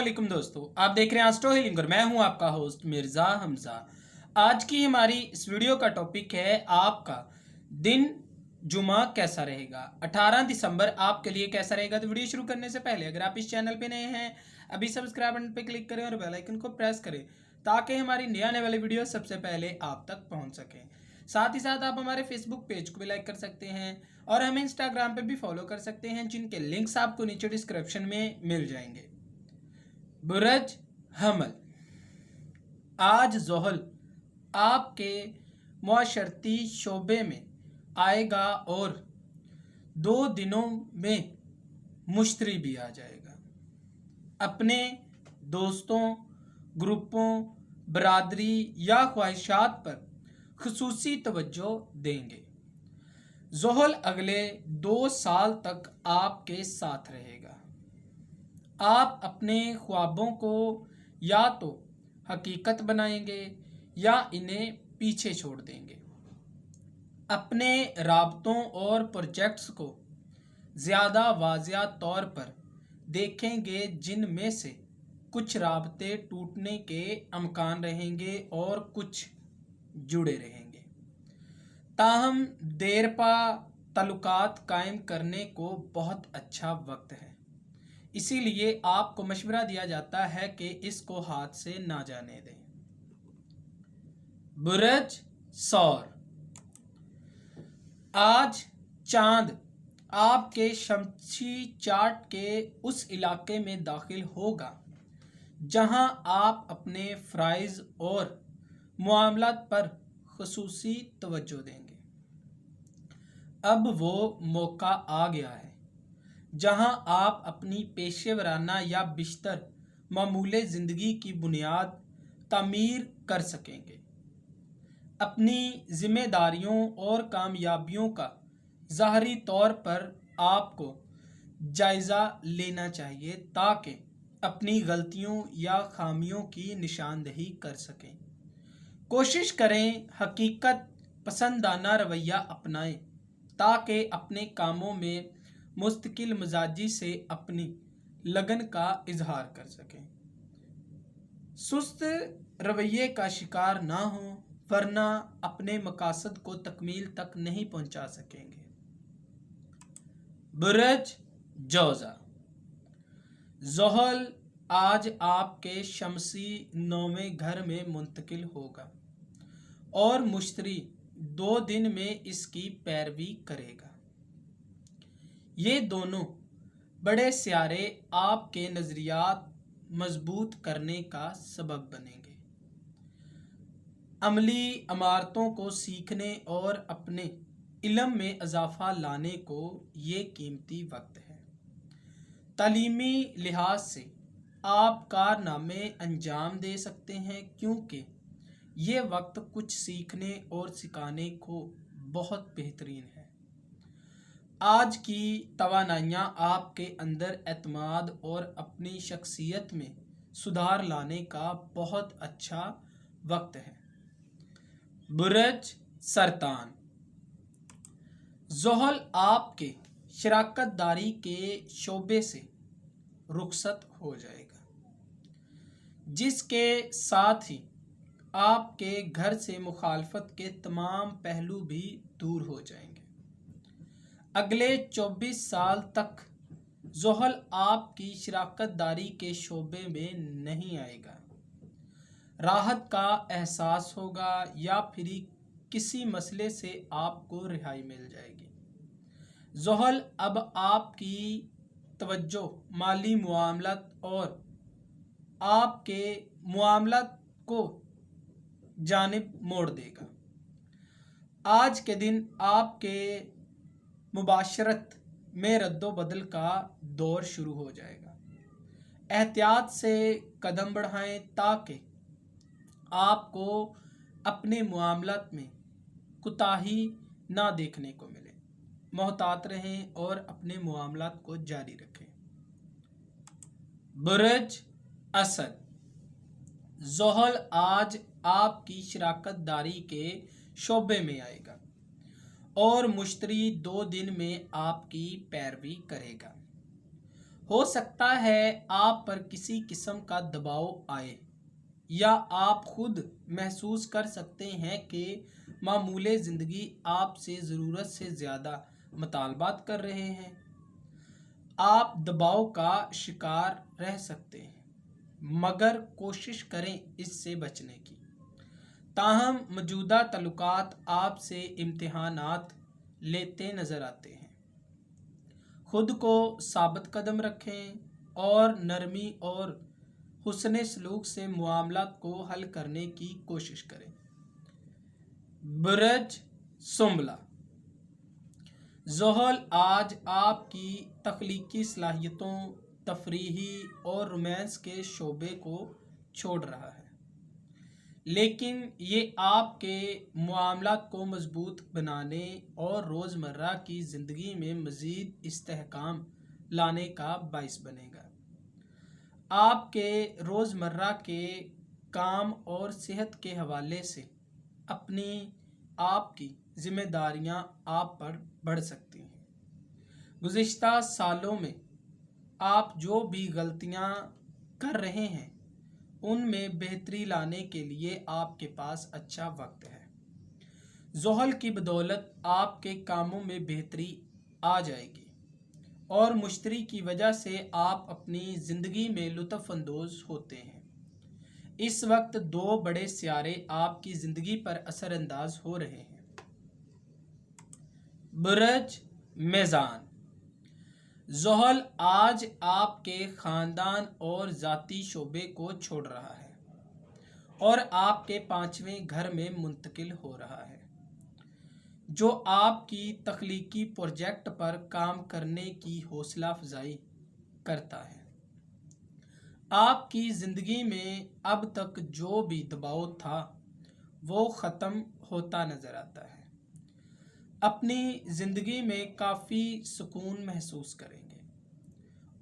वालेकुम दोस्तों, आप देख रहे हैं एस्ट्रो हीलिंग और मैं हूं आपका होस्ट मिर्ज़ा हमज़ा। आज की हमारी इस वीडियो का टॉपिक है आपका दिन जुमा कैसा रहेगा। 18 दिसंबर आपके लिए कैसा रहेगा। तो वीडियो शुरू करने से पहले अगर आप इस चैनल पे नए हैं, अभी सब्सक्राइब बटन पे क्लिक करें और बेल आइकन को प्रेस करें ताकि हमारी नए आने वाली वीडियो सबसे पहले आप तक पहुँच सकें। साथ ही साथ आप हमारे फेसबुक पेज को भी लाइक कर सकते हैं और हमें इंस्टाग्राम पे भी फॉलो कर सकते हैं, जिनके लिंक्स आपको नीचे डिस्क्रिप्शन में मिल जाएंगे। बुरज हमल, आज ज़ोहल आपके मुआशरती शोबे में आएगा और 2 दिनों में मुश्तरी भी आ जाएगा। अपने दोस्तों, ग्रुपों, बरादरी या ख्वाहिशात पर खुसूसी तवज्जो देंगे। ज़ोहल अगले 2 साल तक आपके साथ रहेगा। आप अपने ख्वाबों को या तो हकीकत बनाएंगे या इन्हें पीछे छोड़ देंगे। अपने राबतों और प्रोजेक्ट्स को ज़्यादा वाज़िया तौर पर देखेंगे, जिनमें से कुछ राबते टूटने के अमकान रहेंगे और कुछ जुड़े रहेंगे। ताहम देरपा ताल्लुकात कायम करने को बहुत अच्छा वक्त है, इसीलिए आपको मशवरा दिया जाता है कि इसको हाथ से ना जाने दें। बुरज सौर, आज चांद आपके शमसी चार्ट के उस इलाके में दाखिल होगा जहां आप अपने फ़राइज़ और मुआमलात पर खुसूसी तवज्जो देंगे। अब वो मौका आ गया है जहां आप अपनी पेशेवराना या बिश्तर मामूले ज़िंदगी की बुनियाद तामीर कर सकेंगे। अपनी ज़िम्मेदारियों और कामयाबियों का ज़ाहरी तौर पर आपको जायज़ा लेना चाहिए ताकि अपनी गलतियों या खामियों की निशानदही कर सकें। कोशिश करें हकीकत पसंदाना रवैया अपनाएं ताकि अपने कामों में मुस्तकिल मिजाजी से अपनी लगन का इजहार कर सकें। सुस्त रवैये का शिकार ना हो, वरना अपने मकासद को तकमील तक नहीं पहुंचा सकेंगे। बुरज जोजा, ज़ोहल आज आपके शमसी 9वें घर में मुंतकिल होगा और मुश्तरी 2 दिन में इसकी पैरवी करेगा। ये दोनों बड़े सियारे आपके नज़रियात मजबूत करने का सबब बनेंगे। अमली इमारतों को सीखने और अपने इल्म में इजाफा लाने को ये कीमती वक्त है। तालीमी लिहाज से आप कारनामे अंजाम दे सकते हैं, क्योंकि ये वक्त कुछ सीखने और सिखाने को बहुत बेहतरीन है। आज की तवानाइयाँ आपके अंदर एतमाद और अपनी शख्सियत में सुधार लाने का बहुत अच्छा वक्त है। बुरज सरतान, ज़ोहल आपके शराकत दारी के शोबे से रुखसत हो जाएगा, जिसके साथ ही आपके घर से मुखालफत के तमाम पहलू भी दूर हो जाएंगे। अगले 24 साल तक ज़ोहल आपकी शराकत दारी के शोबे में नहीं आएगा। राहत का एहसास होगा या फिर किसी मसले से आपको रिहाई मिल जाएगी। ज़ोहल अब आपकी तवज्जो माली मुआमलात और आपके मुआमलात को जानिब मोड़ देगा। आज के दिन आपके मुबाशरत में रद्दो बदल का दौर शुरू हो जाएगा। एहतियात से कदम बढ़ाएं ताकि आपको अपने मुआमलात में कुताही ना देखने को मिले। मोहतात रहें और अपने मुआमलात को जारी रखें। बुरज असद, ज़ोहल आज आपकी शराकत दारी के शोबे में आएगा और मुश्तरी 2 दिन में आपकी पैरवी करेगा। हो सकता है आप पर किसी किस्म का दबाव आए या आप खुद महसूस कर सकते हैं कि मामूले ज़िंदगी आपसे ज़रूरत से ज़्यादा मुतालबात कर रहे हैं। आप दबाव का शिकार रह सकते हैं मगर कोशिश करें इससे बचने की। ताहम मौजूदा तल्लुकात आपसे इम्तिहानात लेते नज़र आते हैं। खुद को साबित कदम रखें और नरमी और हुस्न सलूक से मामलात को हल करने की कोशिश करें। बुरज सुम्बला, ज़ोहल आज आपकी तख्लीकी सलाहियतों, तफरीही और रोमांस के शोबे को छोड़ रहा है, लेकिन ये आपके मामलात को मजबूत बनाने और रोज़मर्रा की ज़िंदगी में मज़ीद इस्तेहकाम लाने का बाइस बनेगा। आपके रोज़मर्रा के काम और सेहत के हवाले से अपनी आपकी ज़िम्मेदारियां आप पर बढ़ सकती हैं। गुज़िश्ता सालों में आप जो भी गलतियां कर रहे हैं उनमें बेहतरी लाने के लिए आपके पास अच्छा वक्त है। ज़ोहल की बदौलत आपके कामों में बेहतरी आ जाएगी और मुश्तरी की वजह से आप अपनी ज़िंदगी में लुत्फ़ अंदोज़ होते हैं। इस वक्त दो बड़े सियारे आपकी ज़िंदगी पर असरअंदाज हो रहे हैं। बुरज मेज़ान, ज़ोहल आज आपके ख़ानदान और ज़ाती शोबे को छोड़ रहा है और आपके 5वें घर में मुंतकिल हो रहा है, जो आपकी तख्लीकी प्रोजेक्ट पर काम करने की हौसला अफजाई करता है। आपकी ज़िंदगी में अब तक जो भी दबाव था वो ख़त्म होता नज़र आता है। अपनी ज़िंदगी में काफ़ी सुकून महसूस करेंगे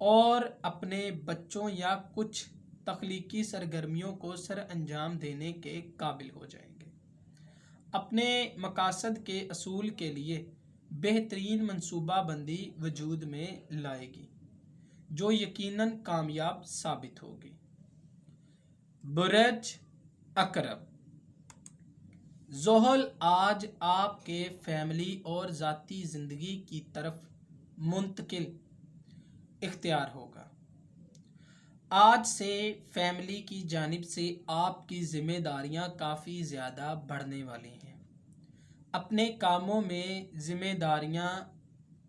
और अपने बच्चों या कुछ तख्लीकी सरगर्मियों को सर अंजाम देने के काबिल हो जाएंगे। अपने मकासद के असूल के लिए बेहतरीन मंसूबा बंदी वजूद में लाएगी जो यकीनन कामयाब साबित होगी। बुरज अकरब, ज़ोहल आज आपके फैमिली और ज़ाती ज़िंदगी की तरफ मुंतकिल इख्तियार होगा। आज से फैमिली की जानिब से आपकी ज़िम्मेदारियां काफ़ी ज़्यादा बढ़ने वाली हैं। अपने कामों में ज़िम्मेदारियां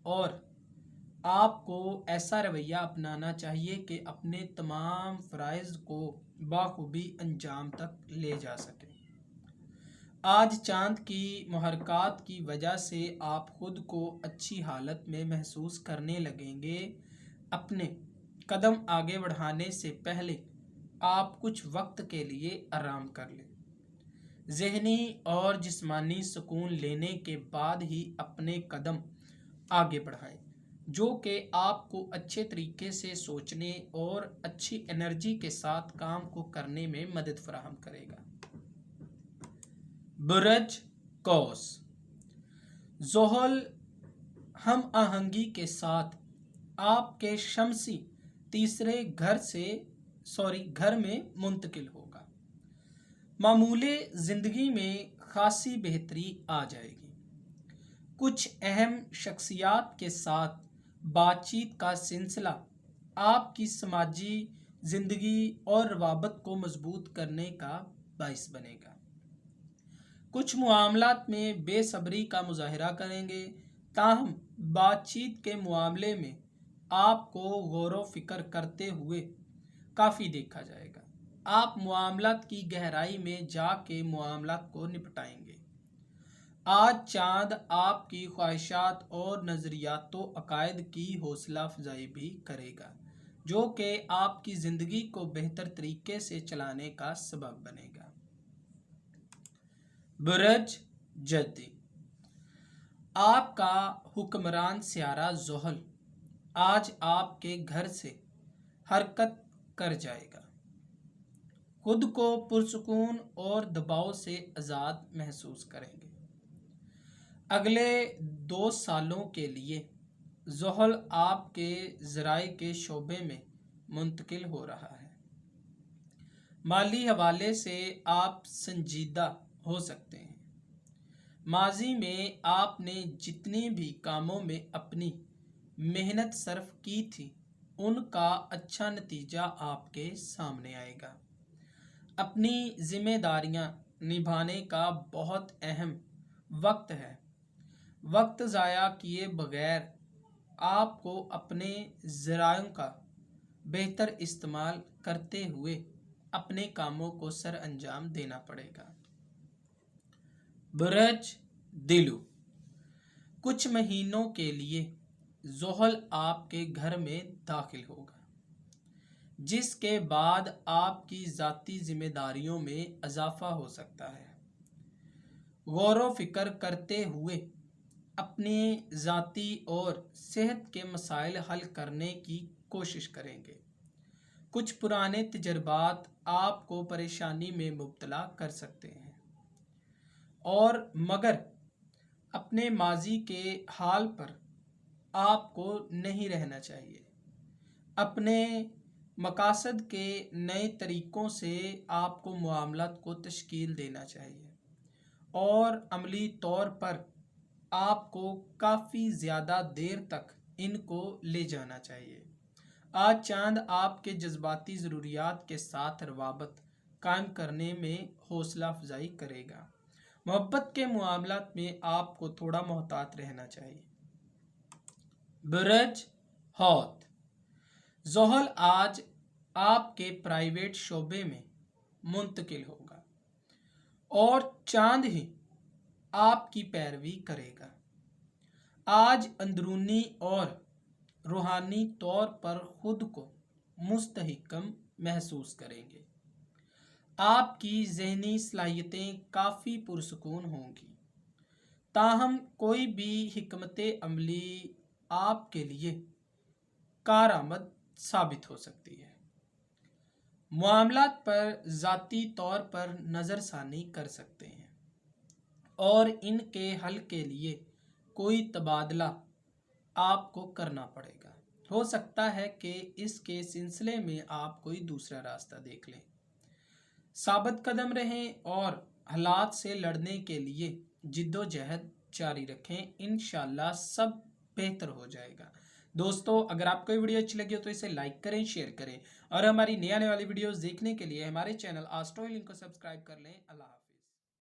और आपको ऐसा रवैया अपनाना चाहिए कि अपने तमाम फ़राइज़ को बाखूबी अंजाम तक ले जा सकें। आज चांद की मुहरकात की वजह से आप खुद को अच्छी हालत में महसूस करने लगेंगे। अपने कदम आगे बढ़ाने से पहले आप कुछ वक्त के लिए आराम कर लें। ज़हनी और जिस्मानी सुकून लेने के बाद ही अपने कदम आगे बढ़ाएं, जो कि आपको अच्छे तरीके से सोचने और अच्छी एनर्जी के साथ काम को करने में मदद फराहम करेगा। बुरज कौस, ज़ोहल हम आहंगी के साथ आपके शमसी तीसरे घर में मुंतकिल होगा। मामूले ज़िंदगी में खासी बेहतरी आ जाएगी। कुछ अहम शख्सियात के साथ बातचीत का सिलसिला आपकी समाजी ज़िंदगी और रवाबत को मजबूत करने का बाइस बनेगा। कुछ मामलात में बेसब्री का मुजाहरा करेंगे, ताहम बातचीत के मामले में आपको गौर व फिक्र करते हुए काफ़ी देखा जाएगा। आप मामलात की गहराई में जाके मामलात को निपटाएंगे। आज चांद आपकी ख्वाहिशात और नज़रियातों अकायद की हौसला अफजाई भी करेगा, जो कि आपकी ज़िंदगी को बेहतर तरीके से चलाने का सबब बनेगा। बुरज जद्दी, आपका हुक्मरान सियारा ज़ोहल आज आपके घर से हरकत कर जाएगा। खुद को पुरसुकून और दबाव से आज़ाद महसूस करेंगे। अगले 2 सालों के लिए ज़ोहल आपके ज़राए के शोबे में मुंतकिल हो रहा है। माली हवाले से आप संजीदा हो सकते हैं। माजी में आपने जितने भी कामों में अपनी मेहनत सर्फ की थी उनका अच्छा नतीजा आपके सामने आएगा। अपनी जिम्मेदारियां निभाने का बहुत अहम वक्त है। वक्त ज़ाया किए बगैर आपको अपने ज़रायों का बेहतर इस्तेमाल करते हुए अपने कामों को सर अंजाम देना पड़ेगा। बुरज दिलू, कुछ महीनों के लिए ज़ोहल आपके घर में दाखिल होगा, जिसके बाद आपकी ज़ाती जिम्मेदारियों में इजाफा हो सकता है। गौर व फिक्र करते हुए अपने ज़ाती और सेहत के मसाइल हल करने की कोशिश करेंगे। कुछ पुराने तजर्बात आपको परेशानी में मुब्तला कर सकते हैं और मगर अपने माजी के हाल पर आपको नहीं रहना चाहिए। अपने मकासद के नए तरीक़ों से आपको मामलात को तश्कील देना चाहिए और अमली तौर पर आपको काफ़ी ज़्यादा देर तक इनको ले जाना चाहिए। आज चांद आपके जज्बाती ज़रूरियात के साथ रवाबत कायम करने में हौसला अफजाई करेगा। मोहब्बत के मामलात में आपको थोड़ा मोहतात रहना चाहिए। बुरज हौत, ज़ोहल आज आपके प्राइवेट शोबे में मुंतकिल होगा और चांद ही आपकी पैरवी करेगा। आज अंदरूनी और रूहानी तौर पर खुद को मुस्तहकम महसूस करेंगे। आपकी ज़हनी सलाहियतें काफ़ी पुरसकून होंगी, ताहम कोई भी हिकमत अमली आपके लिए कारआमद साबित हो सकती है। मामलात पर ज़ाती तौर पर नज़रसानी कर सकते हैं और इनके हल के लिए कोई तबादला आपको करना पड़ेगा। हो सकता है कि इसके सिलसिले में आप कोई दूसरा रास्ता देख लें। साबित कदम रहें और हालात से लड़ने के लिए जिद्दोजहद जारी रखें। इंशाल्लाह सब बेहतर हो जाएगा। दोस्तों, अगर आपको ये वीडियो अच्छी लगी हो तो इसे लाइक करें, शेयर करें और हमारी नई आने वाली वीडियोस देखने के लिए हमारे चैनल एस्ट्रो हीलिंग को सब्सक्राइब कर लें। अल्लाह हाफिज़।